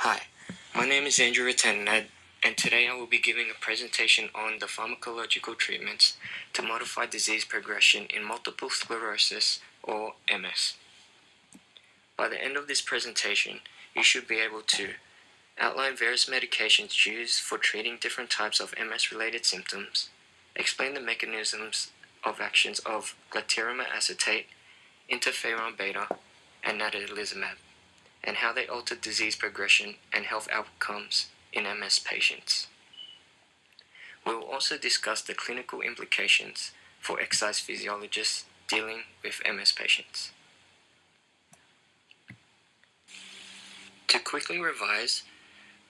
Hi, my name is Andrew Retenad, and today I will be giving a presentation on the pharmacological treatments to modify disease progression in multiple sclerosis or MS. By the end of this presentation, you should be able to outline various medications used for treating different types of MS-related symptoms, explain the mechanisms of actions of glatiramer acetate, interferon beta, and natalizumab, and how they alter disease progression and health outcomes in MS patients. We will also discuss the clinical implications for exercise physiologists dealing with MS patients. To quickly revise,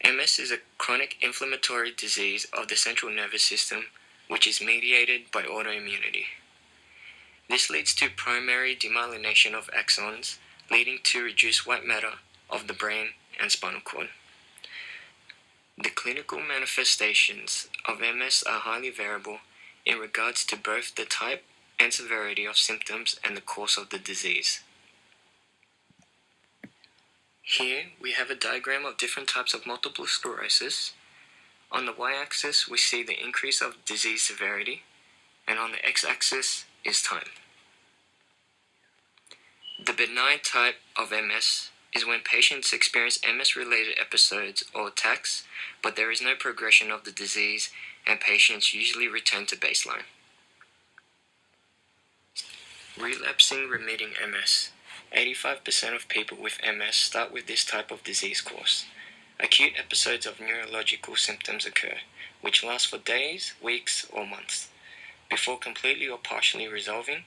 MS is a chronic inflammatory disease of the central nervous system which is mediated by autoimmunity. This leads to primary demyelination of axons, leading to reduced white matter of the brain and spinal cord. The clinical manifestations of MS are highly variable in regards to both the type and severity of symptoms and the course of the disease. Here we have a diagram of different types of multiple sclerosis. On the y-axis we see the increase of disease severity, and on the x-axis is time. The benign type of MS is when patients experience MS-related episodes or attacks, but there is no progression of the disease and patients usually return to baseline. Relapsing remitting MS. 85% of people with MS start with this type of disease course. Acute episodes of neurological symptoms occur, which last for days, weeks, or months, before completely or partially resolving.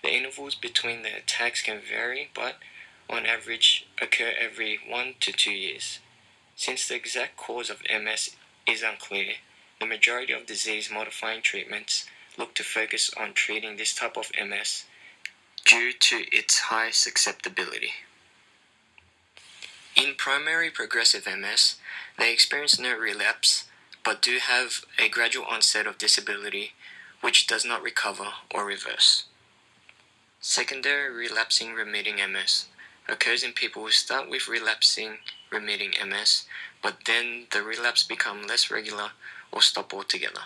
The intervals between the attacks can vary, but on average occur every 1 to 2 years. Since the exact cause of MS is unclear, the majority of disease-modifying treatments look to focus on treating this type of MS due to its high susceptibility. In primary progressive MS, they experience no relapse, but do have a gradual onset of disability which does not recover or reverse. Secondary relapsing remitting MS occurs in people who start with relapsing remitting MS, but then the relapse becomes less regular or stop altogether.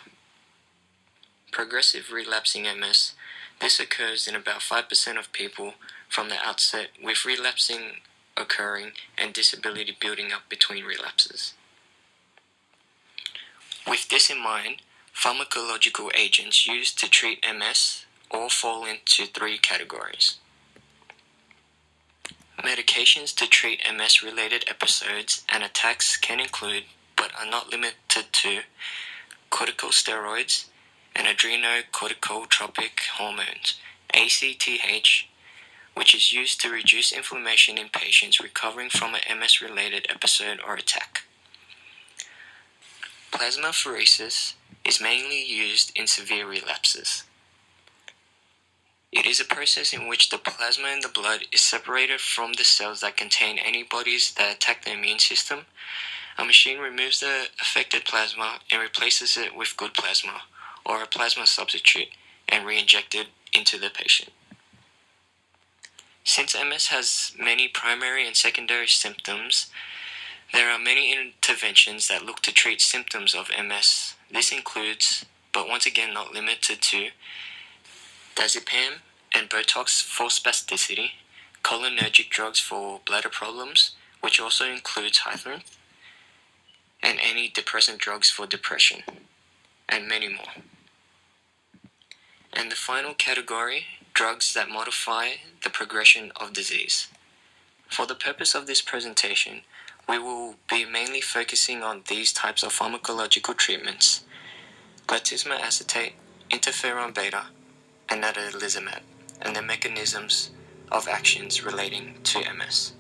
Progressive relapsing MS. This occurs in about 5% of people from the outset, with relapsing occurring and disability building up between relapses. With this in mind, pharmacological agents used to treat MS all fall into 3 categories. Medications to treat MS-related episodes and attacks can include, but are not limited to, corticosteroids and adrenocorticotropic hormones, ACTH, which is used to reduce inflammation in patients recovering from an MS-related episode or attack. Plasmapheresis is mainly used in severe relapses. It is a process in which the plasma in the blood is separated from the cells that contain antibodies that attack the immune system. A machine removes the affected plasma and replaces it with good plasma, or a plasma substitute, and re-inject it into the patient. Since MS has many primary and secondary symptoms, there are many interventions that look to treat symptoms of MS. This includes, but once again not limited to, diazepam and Botox for spasticity, cholinergic drugs for bladder problems, which also includes Hythrin, and antidepressant drugs for depression, and many more. And the final category, drugs that modify the progression of disease. For the purpose of this presentation, we will be mainly focusing on these types of pharmacological treatments: glatiramer acetate, interferon beta, and natalizumab, and the mechanisms of actions relating to MS.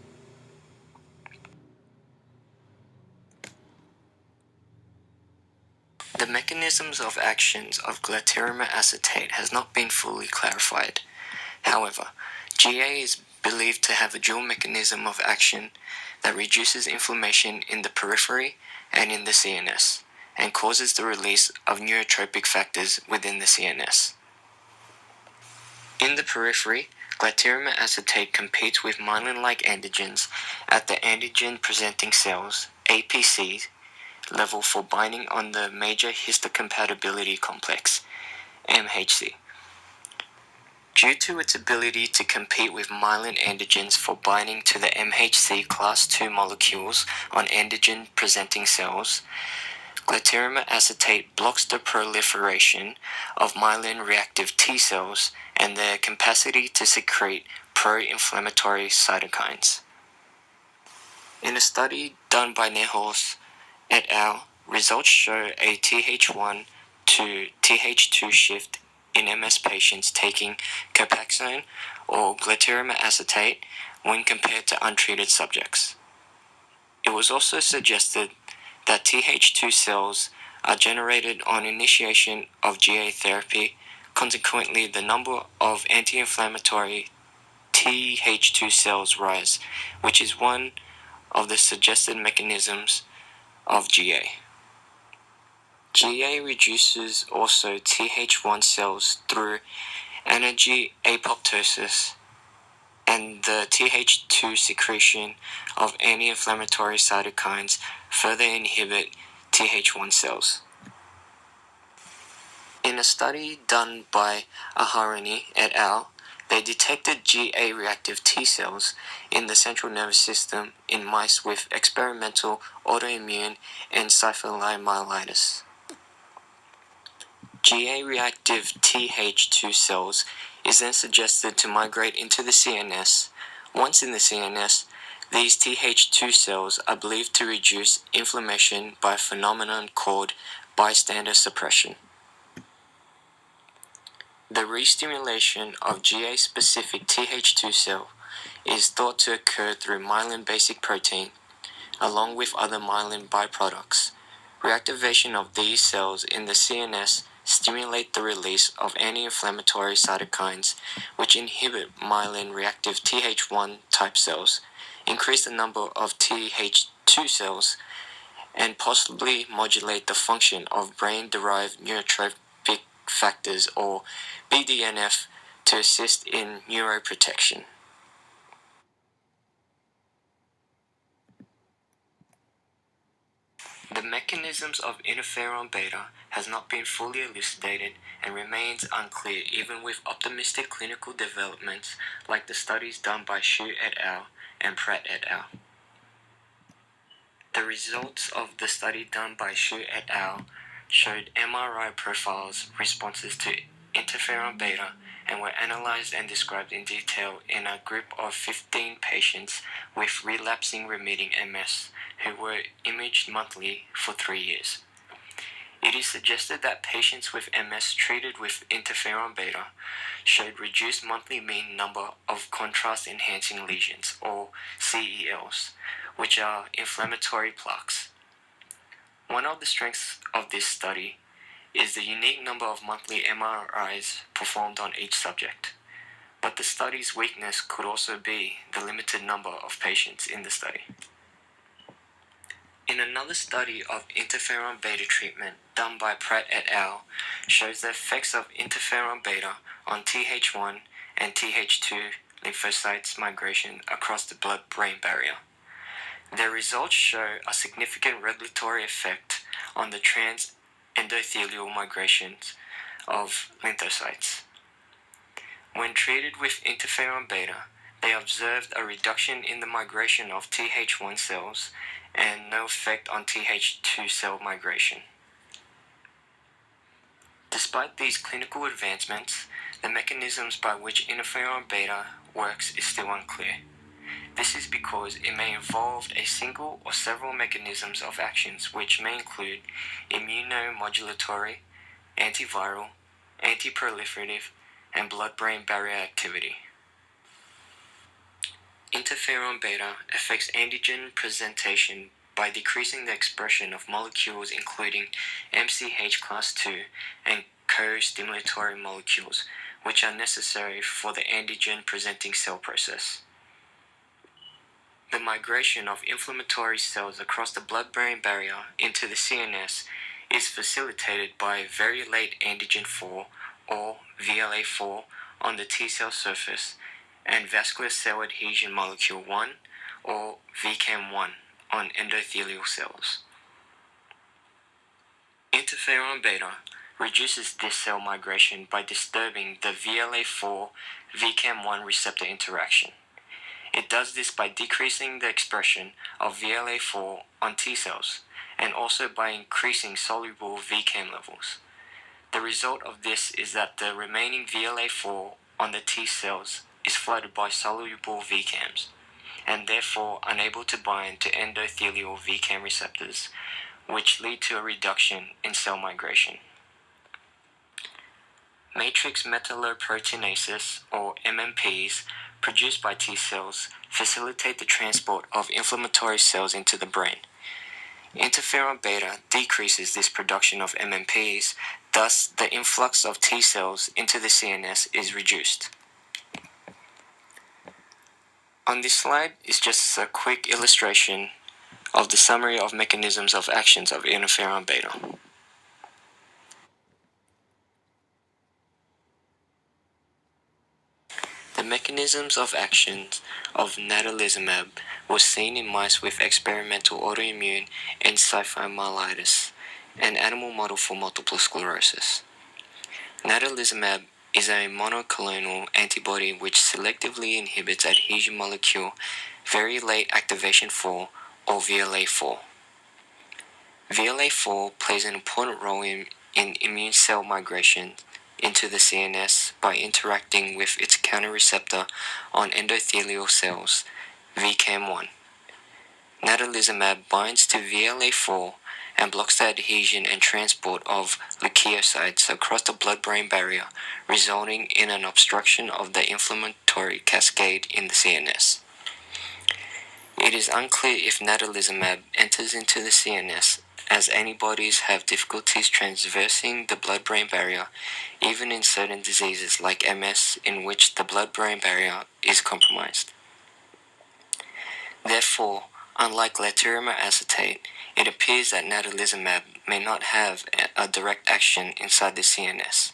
The mechanisms of actions of glatiramer acetate has not been fully clarified. However, GA is believed to have a dual mechanism of action that reduces inflammation in the periphery and in the CNS, and causes the release of neurotropic factors within the CNS. In the periphery, glatiramer acetate competes with myelin-like antigens at the antigen-presenting cells APC level for binding on the major histocompatibility complex, MHC. Due to its ability to compete with myelin antigens for binding to the MHC class II molecules on antigen-presenting cells, glatiramer acetate blocks the proliferation of myelin-reactive T cells and their capacity to secrete pro-inflammatory cytokines. In a study done by Nehols et al., results show a Th1 to Th2 shift in MS patients taking Copaxone or glatiramer acetate when compared to untreated subjects. It was also suggested that Th2 cells are generated on initiation of GA therapy. Consequently, the number of anti-inflammatory Th2 cells rise, which is one of the suggested mechanisms of GA. GA reduces also Th1 cells through energy apoptosis and the Th2 secretion of anti-inflammatory cytokines further inhibit Th1 cells. In a study done by Aharani et al., they detected GA-reactive T cells in the central nervous system in mice with experimental autoimmune encephalomyelitis. GA-reactive Th2 cells is then suggested to migrate into the CNS. Once in the CNS, these Th2 cells are believed to reduce inflammation by a phenomenon called bystander suppression. The restimulation of GA-specific Th2 cell is thought to occur through myelin basic protein, along with other myelin byproducts. Reactivation of these cells in the CNS stimulate the release of anti-inflammatory cytokines, which inhibit myelin-reactive Th1 type cells, increase the number of Th2 cells, and possibly modulate the function of brain-derived neurotrophic factors, or BDNF, to assist in neuroprotection. The mechanisms of interferon beta has not been fully elucidated and remains unclear even with optimistic clinical developments like the studies done by Xu et al. And Pratt et al. The results of the study done by Xu et al. Showed MRI profiles responses to interferon beta and were analyzed and described in detail in a group of 15 patients with relapsing remitting MS who were imaged monthly for 3 years. It is suggested that patients with MS treated with interferon beta showed reduced monthly mean number of contrast-enhancing lesions, or CELs, which are inflammatory plaques. One of the strengths of this study is the unique number of monthly MRIs performed on each subject, but the study's weakness could also be the limited number of patients in the study. In another study of interferon beta treatment done by Pratt et al. Shows the effects of interferon beta on Th1 and Th2 lymphocytes migration across the blood-brain barrier. Their results show a significant regulatory effect on the transendothelial migrations of lymphocytes. When treated with interferon beta, they observed a reduction in the migration of Th1 cells and no effect on Th2 cell migration. Despite these clinical advancements, the mechanisms by which interferon beta works is still unclear. This is because it may involve a single or several mechanisms of actions which may include immunomodulatory, antiviral, antiproliferative, and blood-brain barrier activity. Interferon beta affects antigen presentation by decreasing the expression of molecules including MCH class II and co-stimulatory molecules, which are necessary for the antigen-presenting cell process. The migration of inflammatory cells across the blood-brain barrier into the CNS is facilitated by very late antigen 4, or VLA4, on the T cell surface, and vascular cell adhesion molecule 1, or VCAM1, on endothelial cells. Interferon beta reduces this cell migration by disturbing the VLA4 VCAM1 receptor interaction. It does this by decreasing the expression of VLA4 on T cells and also by increasing soluble VCAM levels. The result of this is that the remaining VLA4 on the T cells is flooded by soluble VCAMs and therefore unable to bind to endothelial VCAM receptors, which lead to a reduction in cell migration. Matrix metalloproteinases, or MMPs, produced by T cells facilitate the transport of inflammatory cells into the brain. Interferon beta decreases this production of MMPs, thus the influx of T cells into the CNS is reduced. On this slide is just a quick illustration of the summary of mechanisms of actions of interferon beta. The mechanisms of actions of natalizumab was seen in mice with experimental autoimmune encephalomyelitis, an animal model for multiple sclerosis. Natalizumab is a monoclonal antibody which selectively inhibits adhesion molecule very late activation 4 or VLA4. VLA4 plays an important role in immune cell migration into the CNS by interacting with its counter-receptor on endothelial cells, VCAM1. Natalizumab binds to VLA4 and blocks the adhesion and transport of leukocytes across the blood-brain barrier, resulting in an obstruction of the inflammatory cascade in the CNS. It is unclear if natalizumab enters into the CNS, as antibodies have difficulties traversing the blood-brain barrier, even in certain diseases like MS, in which the blood-brain barrier is compromised. Therefore, unlike glatiramer acetate, it appears that natalizumab may not have a direct action inside the CNS,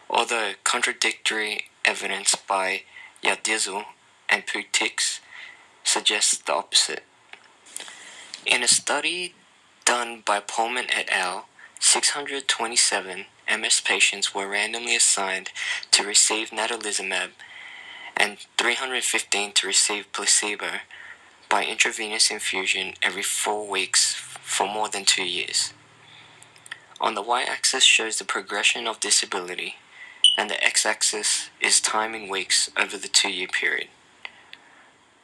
although contradictory evidence by Yadizu and Putix suggests the opposite. In a study done by Pullman et al., 627 MS patients were randomly assigned to receive natalizumab and 315 to receive placebo by intravenous infusion every 4 weeks for more than 2 years. On the y-axis shows the progression of disability, and the x-axis is time in weeks over the 2-year period.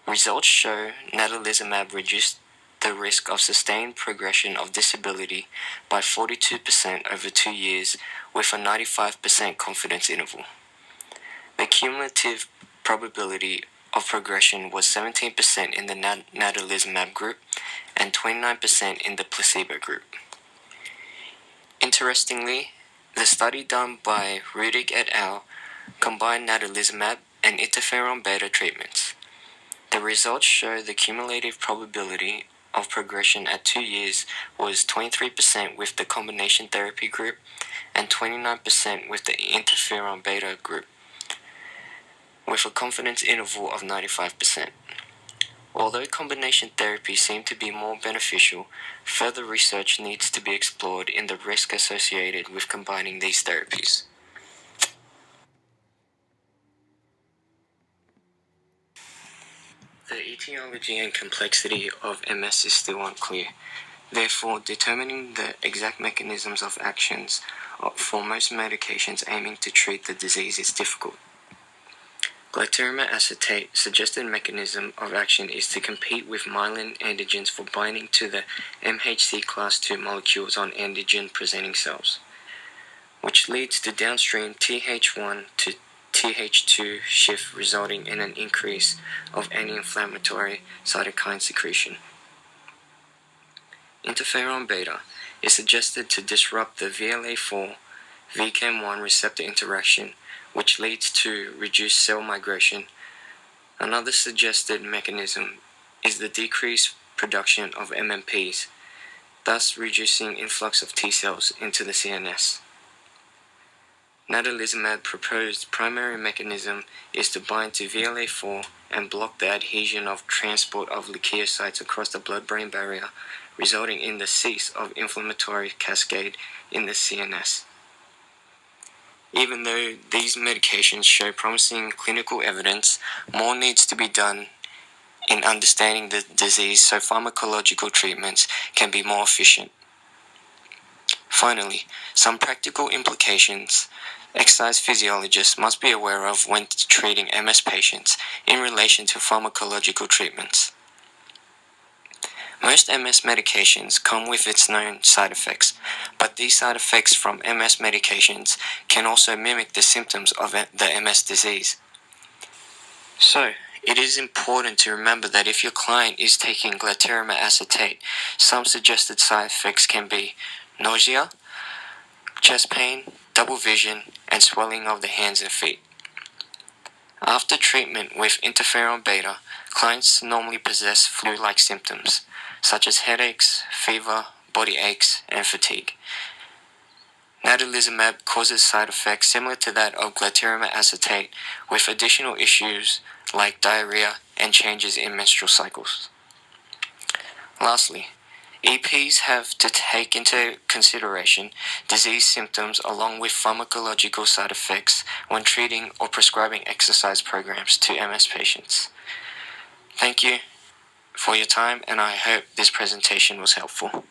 Results show natalizumab reduced the risk of sustained progression of disability by 42% over 2 years with a 95% confidence interval. The cumulative probability of progression was 17% in the natalizumab group and 29% in the placebo group. Interestingly, the study done by Rudig et al. Combined natalizumab and interferon beta treatments. The results show the cumulative probability of progression at 2 years was 23% with the combination therapy group and 29% with the interferon beta group, with a confidence interval of 95%. Although combination therapy seemed to be more beneficial, further research needs to be explored in the risk associated with combining these therapies. The etiology and complexity of MS is still unclear. Therefore, determining the exact mechanisms of actions for most medications aiming to treat the disease is difficult. Glatiramer acetate suggested mechanism of action is to compete with myelin antigens for binding to the MHC class II molecules on antigen-presenting cells, which leads to downstream Th1 to Th2 shift, resulting in an increase of anti-inflammatory cytokine secretion. Interferon beta is suggested to disrupt the VLA4 VCAM1 receptor interaction, which leads to reduced cell migration. Another suggested mechanism is the decreased production of MMPs, thus reducing influx of T cells into the CNS. Natalizumab proposed primary mechanism is to bind to VLA4 and block the adhesion of transport of leukocytes across the blood-brain barrier, resulting in the cease of inflammatory cascade in the CNS. Even though these medications show promising clinical evidence, more needs to be done in understanding the disease so pharmacological treatments can be more efficient. Finally, some practical implications exercise physiologists must be aware of when treating MS patients in relation to pharmacological treatments. Most MS medications come with its known side effects, but these side effects from MS medications can also mimic the symptoms of the MS disease. So, it is important to remember that if your client is taking glatiramer acetate, some suggested side effects can be nausea, chest pain, double vision, and swelling of the hands and feet. After treatment with interferon beta, clients normally possess flu-like symptoms, such as headaches, fever, body aches, and fatigue. Natalizumab causes side effects similar to that of glatiramer acetate, with additional issues like diarrhea and changes in menstrual cycles. Lastly, EPs have to take into consideration disease symptoms along with pharmacological side effects when treating or prescribing exercise programs to MS patients. Thank you for your time, and I hope this presentation was helpful.